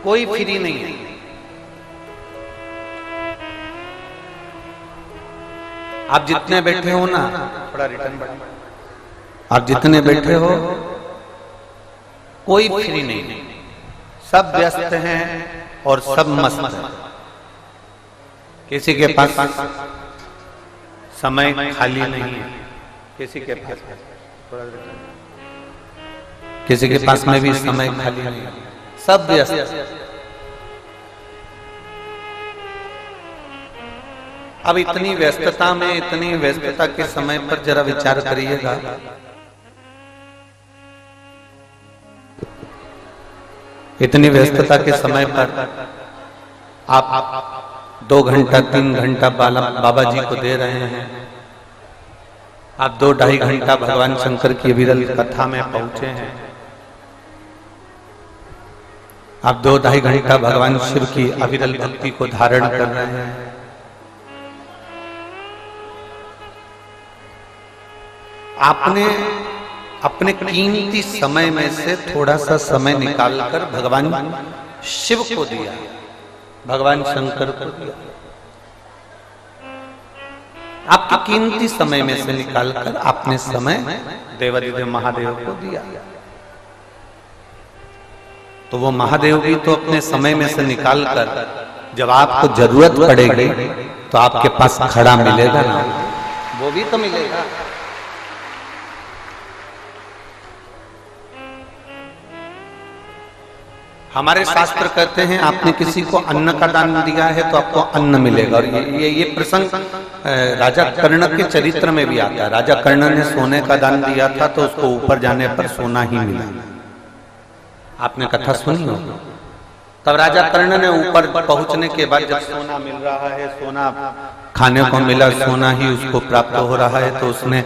कोई फ्री नहीं है। आप जितने बैठे हो ना, थोड़ा रिटर्न बढ़, आप जितने बैठे हो कोई फ्री नहीं है, सब व्यस्त हैं और सब मस्त हैं। किसी के पास समय खाली नहीं है, किसी के पास में भी समय खाली नहीं है, सब व्यस्त। अब इतनी व्यस्तता में, इतनी व्यस्तता के समय पर जरा विचार करिएगा, इतनी व्यस्तता के समय पर आप 2 घंटा 3 घंटा बाबा जी को दे रहे हैं, आप 2-2.5 घंटा भगवान शंकर की विरल कथा में पहुंचे हैं, आप 2-2.5 घंटा भगवान शिव की अविरल भक्ति को धारण कर रहे हैं। आपने अपने कीमती समय में से थोड़ा सा समय निकालकर भगवान शिव को दिया, भगवान शंकर को दिया। आपके कीमती समय में से निकालकर आपने समय देवादिदेव महादेव को दिया। तो वो महादेव भी तो अपने समय में से निकालकर जब आपको जरूरत पड़ेगी तो आपके पास खड़ा मिलेगा ना, वो भी तो मिलेगा। हमारे शास्त्र कहते हैं आपने किसी को अन्न का दान दिया है तो आपको अन्न मिलेगा। और ये प्रसंग राजा कर्ण के चरित्र में भी आता है। राजा कर्ण ने सोने का दान दिया था तो उसको ऊपर जाने पर सोना ही मिला। आपने कथा सुनी हो? तब राजा कर्ण ने ऊपर पहुंचने के बाद जब सोना मिल रहा है, सोना खाने को मिला, सोना ही उसको प्राप्त हो रहा है, तो उसने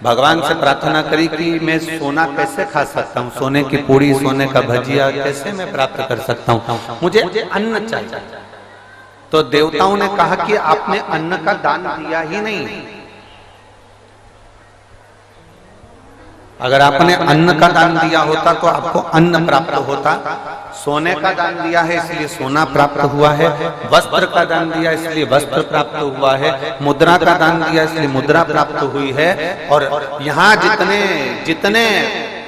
भगवान से प्रार्थना करी कि मैं सोना कैसे खा सकता हूँ, सोने की पूड़ी, सोने का भजिया कैसे मैं प्राप्त कर सकता हूँ, मुझे अन्न चाहिए। तो देवताओं ने कहा कि आपने अन्न का दान दिया ही नहीं। अगर आपने अन्न का दान दिया होता तो आपको अन्न प्राप्त होता। सोने का दान दिया है इसलिए सोना प्राप्त हुआ है, वस्त्र का दान दिया इसलिए वस्त्र प्राप्त हुआ है, मुद्रा का दान दिया इसलिए मुद्रा प्राप्त हुई है। और यहाँ जितने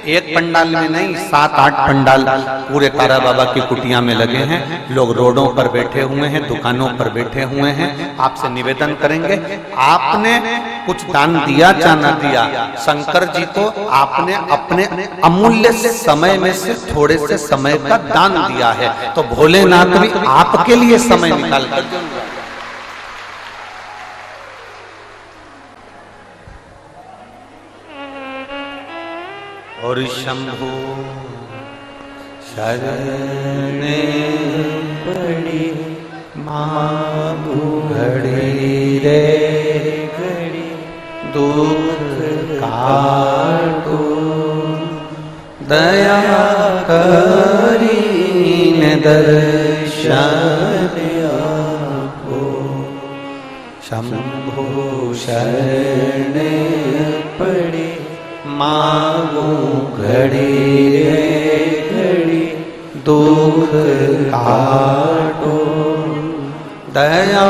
एक पंडाल में नहीं, 7-8 पंडाल पूरे तारा बाबा की कुटिया में लगे हैं। लोग रोडों पर बैठे हुए हैं, दुकानों पर बैठे हुए हैं। आपसे निवेदन करेंगे, आपने कुछ दान दिया या ना दिया, शंकर जी को आपने अपने अमूल्य समय में से थोड़े से समय का दान दिया है, तो भोलेनाथ भी आपके लिए समय निकाल कर देंगे। और शंभु शरणे पड़ी माँ घड़ी रे घड़ी दुख काटो दया करीन दर्शन आपको। शंभु शरणे पड़ी मांगू घड़ी रे घड़ी दुख काटो दया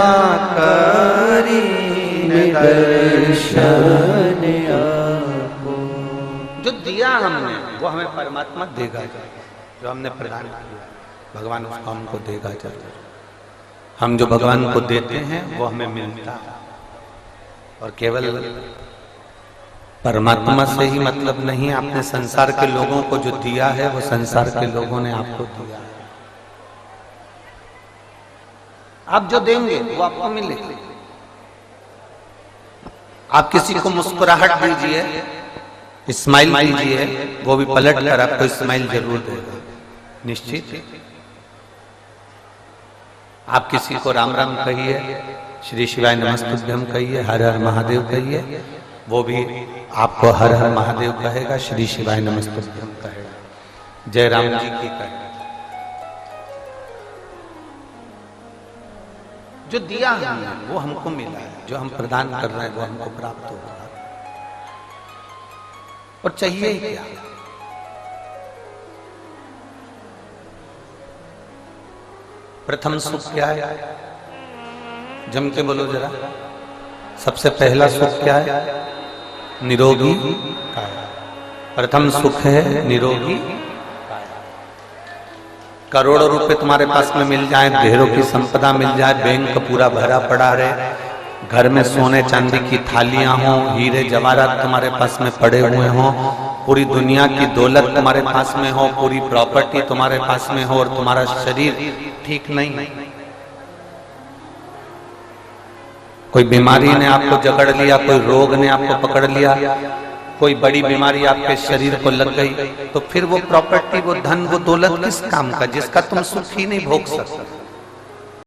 करीन दर्शन आपको। जो दिया हमने वो हमें परमात्मा देगा, जो हमने प्रदान किया भगवान उसको हमको देगा जरूर। हम जो भगवान को देते हैं वो हमें मिलता है। और केवल परमात्मा से ही मतलब नहीं, आपने संसार के लोगों को जो दिया है वो संसार के लोगों ने आपको दिया है। आप जो देंगे वो आपको मिलेगा। आप किसी को मुस्कुराहट दीजिए, स्माइल दीजिए, वो भी पलट कर आपको स्माइल जरूर देगा, निश्चित। आप किसी को राम राम कहिए, श्री शिवाय नमस्तुभ्यम कहिए, हर हर महादेव कहिए, वो भी आपको हर हर महादेव कहेगा, श्री शिवाय नमस्तुभ्यम कहेगा, जय राम जी की कहेगा। जो दिया हमने वो हमको मिला है, जो हम प्रदान कर रहे हैं वो हमको प्राप्त होगा। और चाहिए ही क्या? प्रथम सुख क्या है? जम के बोलो जरा। सबसे पहला सुख क्या है? निरोगी काया। प्रथम सुख है निरोगी काया। करोड़ों रुपए तुम्हारे पास में मिल जाए, ढेरों की संपदा मिल जाए, बैंक पूरा भरा पड़ा रहे, घर में सोने चांदी की थालियां हो, हीरे जवाहरात तुम्हारे पास में पड़े हुए हों, पूरी दुनिया की दौलत तुम्हारे पास में हो, पूरी प्रॉपर्टी तुम्हारे पास में हो, और तुम्हारा शरीर ठीक नहीं, कोई बीमारी ने आपको जकड़ लिया, कोई रोग ने आपको पकड़ लिया, कोई बड़ी बीमारी आपके शरीर को लग गई, तो फिर वो प्रॉपर्टी, वो धन, वो दौलत किस काम का, जिसका तुम सुख ही नहीं भोग सकते।